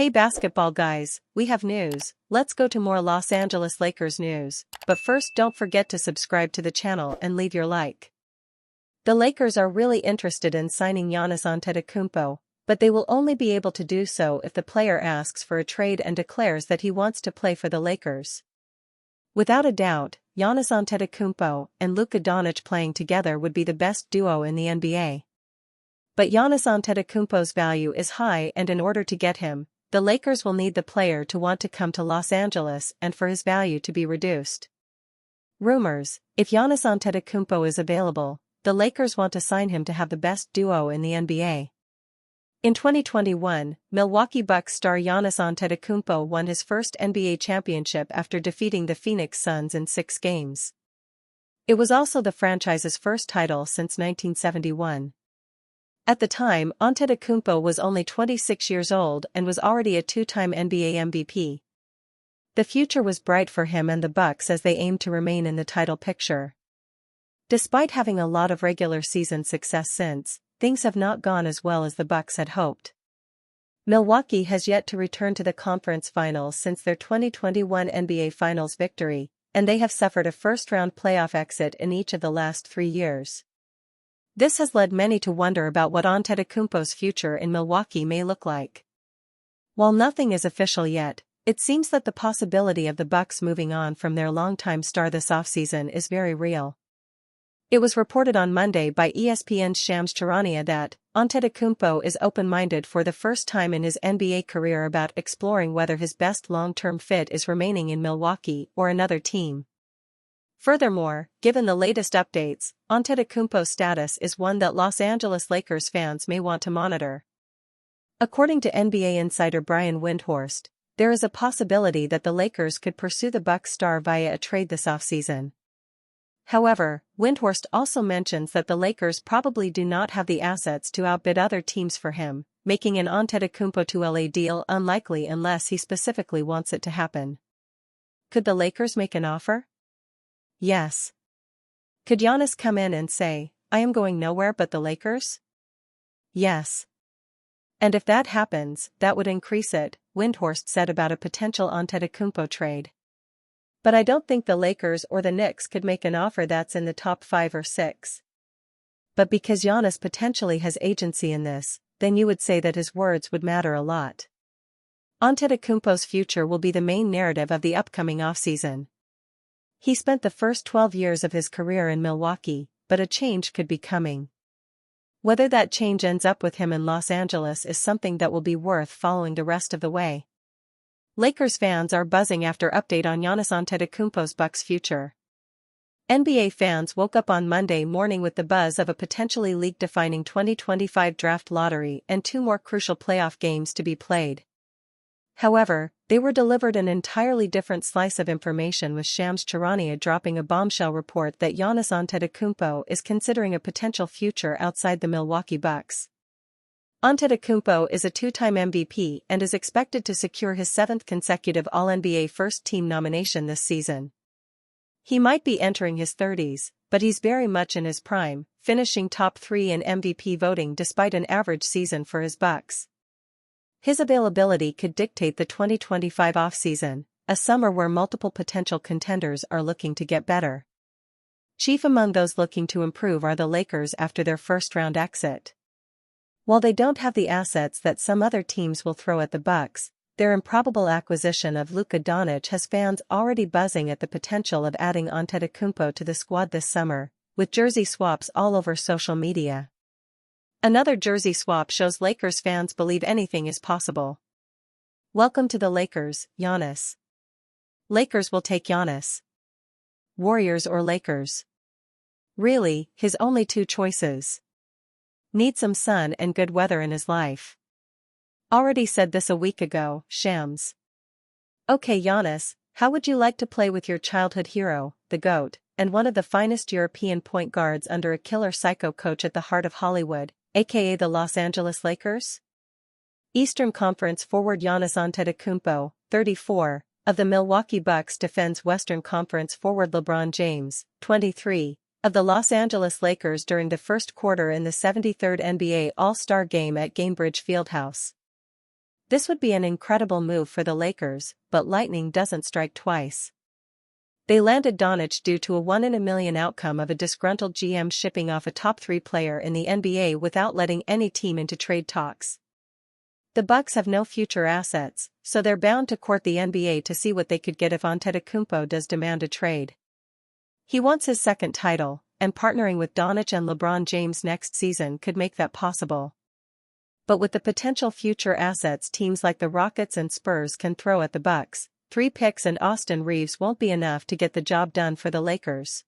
Hey basketball guys, we have news. Let's go to more Los Angeles Lakers news, but first don't forget to subscribe to the channel and leave your like. The Lakers are really interested in signing Giannis Antetokounmpo, but they will only be able to do so if the player asks for a trade and declares that he wants to play for the Lakers. Without a doubt, Giannis Antetokounmpo and Luka Doncic playing together would be the best duo in the NBA. But Giannis Antetokounmpo's value is high, and in order to get him, the Lakers will need the player to want to come to Los Angeles and for his value to be reduced. Rumors: if Giannis Antetokounmpo is available, the Lakers want to sign him to have the best duo in the NBA. In 2021, Milwaukee Bucks star Giannis Antetokounmpo won his first NBA championship after defeating the Phoenix Suns in 6 games. It was also the franchise's first title since 1971. At the time, Antetokounmpo was only 26 years old and was already a 2-time NBA MVP. The future was bright for him and the Bucks as they aimed to remain in the title picture. Despite having a lot of regular season success since, things have not gone as well as the Bucks had hoped. Milwaukee has yet to return to the conference finals since their 2021 NBA Finals victory, and they have suffered a first-round playoff exit in each of the last 3 years. This has led many to wonder about what Antetokounmpo's future in Milwaukee may look like. While nothing is official yet, it seems that the possibility of the Bucks moving on from their longtime star this offseason is very real. It was reported on Monday by ESPN's Shams Charania that Antetokounmpo is open-minded for the first time in his NBA career about exploring whether his best long-term fit is remaining in Milwaukee or another team. Furthermore, given the latest updates, Antetokounmpo's status is one that Los Angeles Lakers fans may want to monitor. According to NBA insider Brian Windhorst, there is a possibility that the Lakers could pursue the Bucks star via a trade this offseason. However, Windhorst also mentions that the Lakers probably do not have the assets to outbid other teams for him, making an Antetokounmpo to LA deal unlikely unless he specifically wants it to happen. Could the Lakers make an offer? Yes. Could Giannis come in and say, "I am going nowhere but the Lakers"? Yes. And if that happens, that would increase it, Windhorst said about a potential Antetokounmpo trade. But I don't think the Lakers or the Knicks could make an offer that's in the top 5 or 6. But because Giannis potentially has agency in this, then you would say that his words would matter a lot. Antetokounmpo's future will be the main narrative of the upcoming offseason. He spent the first 12 years of his career in Milwaukee, but a change could be coming. Whether that change ends up with him in Los Angeles is something that will be worth following the rest of the way. Lakers fans are buzzing after update on Giannis Antetokounmpo's Bucks future. NBA fans woke up on Monday morning with the buzz of a potentially league-defining 2025 draft lottery and 2 more crucial playoff games to be played. However, they were delivered an entirely different slice of information, with Shams Charania dropping a bombshell report that Giannis Antetokounmpo is considering a potential future outside the Milwaukee Bucks. Antetokounmpo is a 2-time MVP and is expected to secure his 7th consecutive All-NBA first-team nomination this season. He might be entering his 30s, but he's very much in his prime, finishing top 3 in MVP voting despite an average season for his Bucks. His availability could dictate the 2025 offseason, a summer where multiple potential contenders are looking to get better. Chief among those looking to improve are the Lakers after their first-round exit. While they don't have the assets that some other teams will throw at the Bucks, their improbable acquisition of Luka Doncic has fans already buzzing at the potential of adding Antetokounmpo to the squad this summer, with jersey swaps all over social media. Another jersey swap shows Lakers fans believe anything is possible. Welcome to the Lakers, Giannis. Lakers will take Giannis. Warriors or Lakers? Really, his only 2 choices. Need some sun and good weather in his life. Already said this a week ago, Shams. Okay Giannis, how would you like to play with your childhood hero, the GOAT, and one of the finest European point guards under a killer psycho coach at the heart of Hollywood, aka the Los Angeles Lakers? Eastern Conference forward Giannis Antetokounmpo, 34, of the Milwaukee Bucks defends Western Conference forward LeBron James, 23, of the Los Angeles Lakers during the first quarter in the 73rd NBA All-Star Game at Gainbridge Fieldhouse. This would be an incredible move for the Lakers, but lightning doesn't strike twice. They landed Doncic due to a one-in-a-million outcome of a disgruntled GM shipping off a top-3 player in the NBA without letting any team into trade talks. The Bucks have no future assets, so they're bound to court the NBA to see what they could get if Antetokounmpo does demand a trade. He wants his second title, and partnering with Doncic and LeBron James next season could make that possible. But with the potential future assets teams like the Rockets and Spurs can throw at the Bucks, 3 picks and Austin Reeves won't be enough to get the job done for the Lakers.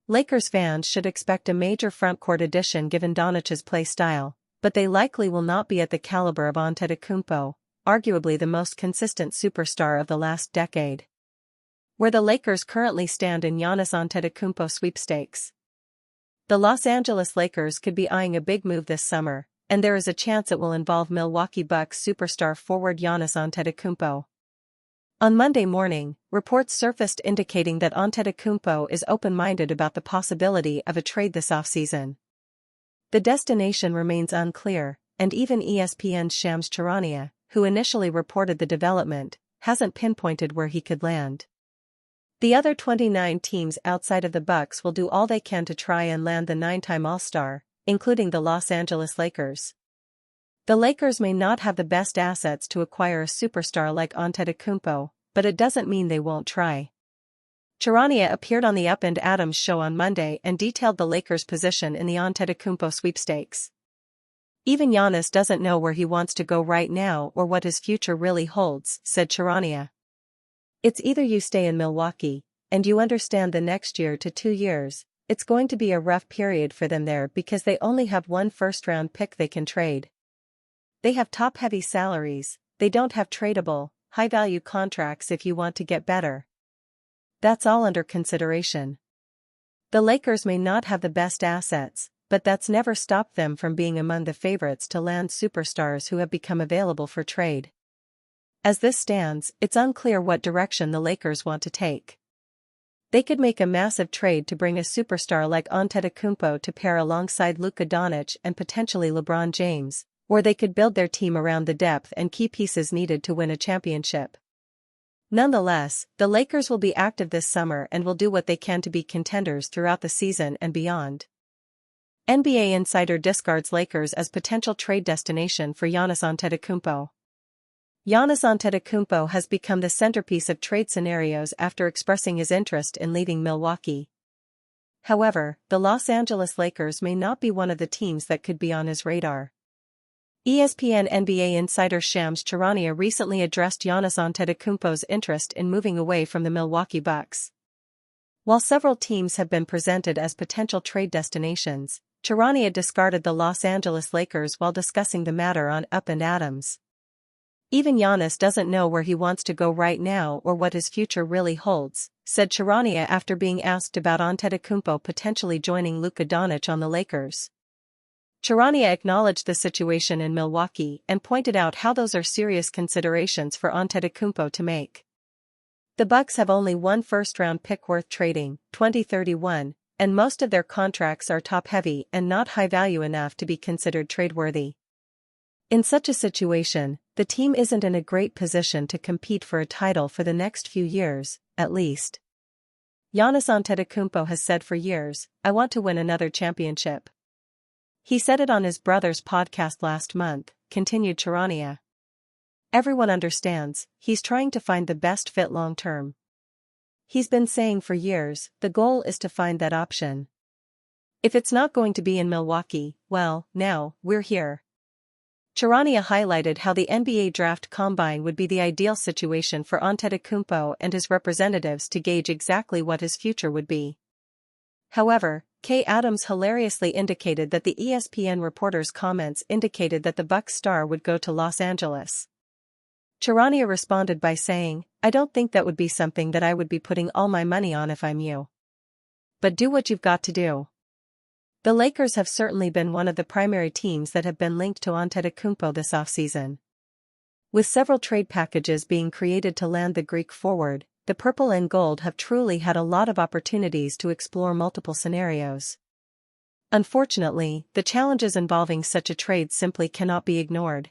Lakers fans should expect a major frontcourt addition given Doncic's play style, but they likely will not be at the caliber of Antetokounmpo, arguably the most consistent superstar of the last decade. Where the Lakers currently stand in Giannis Antetokounmpo sweepstakes. The Los Angeles Lakers could be eyeing a big move this summer, and there is a chance it will involve Milwaukee Bucks superstar forward Giannis Antetokounmpo. On Monday morning, reports surfaced indicating that Antetokounmpo is open-minded about the possibility of a trade this offseason. The destination remains unclear, and even ESPN's Shams Charania, who initially reported the development, hasn't pinpointed where he could land. The other 29 teams outside of the Bucks will do all they can to try and land the 9-time All-Star, including the Los Angeles Lakers. The Lakers may not have the best assets to acquire a superstar like Antetokounmpo, but it doesn't mean they won't try. Charania appeared on the Up and Adams show on Monday and detailed the Lakers' position in the Antetokounmpo sweepstakes. Even Giannis doesn't know where he wants to go right now or what his future really holds, said Charania. It's either you stay in Milwaukee, and you understand the next year to 2 years, it's going to be a rough period for them there because they only have one first-round pick they can trade. They have top-heavy salaries, they don't have tradable, high-value contracts if you want to get better. That's all under consideration. The Lakers may not have the best assets, but that's never stopped them from being among the favorites to land superstars who have become available for trade. As this stands, it's unclear what direction the Lakers want to take. They could make a massive trade to bring a superstar like Antetokounmpo to pair alongside Luka Doncic and potentially LeBron James, or they could build their team around the depth and key pieces needed to win a championship. Nonetheless, the Lakers will be active this summer and will do what they can to be contenders throughout the season and beyond. NBA Insider discards Lakers as potential trade destination for Giannis Antetokounmpo. Giannis Antetokounmpo has become the centerpiece of trade scenarios after expressing his interest in leaving Milwaukee. However, the Los Angeles Lakers may not be one of the teams that could be on his radar. ESPN NBA insider Shams Charania recently addressed Giannis Antetokounmpo's interest in moving away from the Milwaukee Bucks. While several teams have been presented as potential trade destinations, Charania discarded the Los Angeles Lakers while discussing the matter on Up and Adams. Even Giannis doesn't know where he wants to go right now or what his future really holds, said Charania after being asked about Antetokounmpo potentially joining Luka Doncic on the Lakers. Charania acknowledged the situation in Milwaukee and pointed out how those are serious considerations for Antetokounmpo to make. The Bucks have only one first-round pick worth trading, 2031, and most of their contracts are top-heavy and not high-value enough to be considered tradeworthy. In such a situation, the team isn't in a great position to compete for a title for the next few years, at least. Giannis Antetokounmpo has said for years, "I want to win another championship." He said it on his brother's podcast last month, continued Charania. Everyone understands, he's trying to find the best fit long-term. He's been saying for years, the goal is to find that option. If it's not going to be in Milwaukee, well, now, we're here. Charania highlighted how the NBA draft combine would be the ideal situation for Antetokounmpo and his representatives to gauge exactly what his future would be. However, Kay Adams hilariously indicated that the ESPN reporter's comments indicated that the Bucks star would go to Los Angeles. Charania responded by saying, "I don't think that would be something that I would be putting all my money on if I'm you. But do what you've got to do." The Lakers have certainly been one of the primary teams that have been linked to Antetokounmpo this offseason. With several trade packages being created to land the Greek forward, the purple and gold have truly had a lot of opportunities to explore multiple scenarios. Unfortunately, the challenges involving such a trade simply cannot be ignored.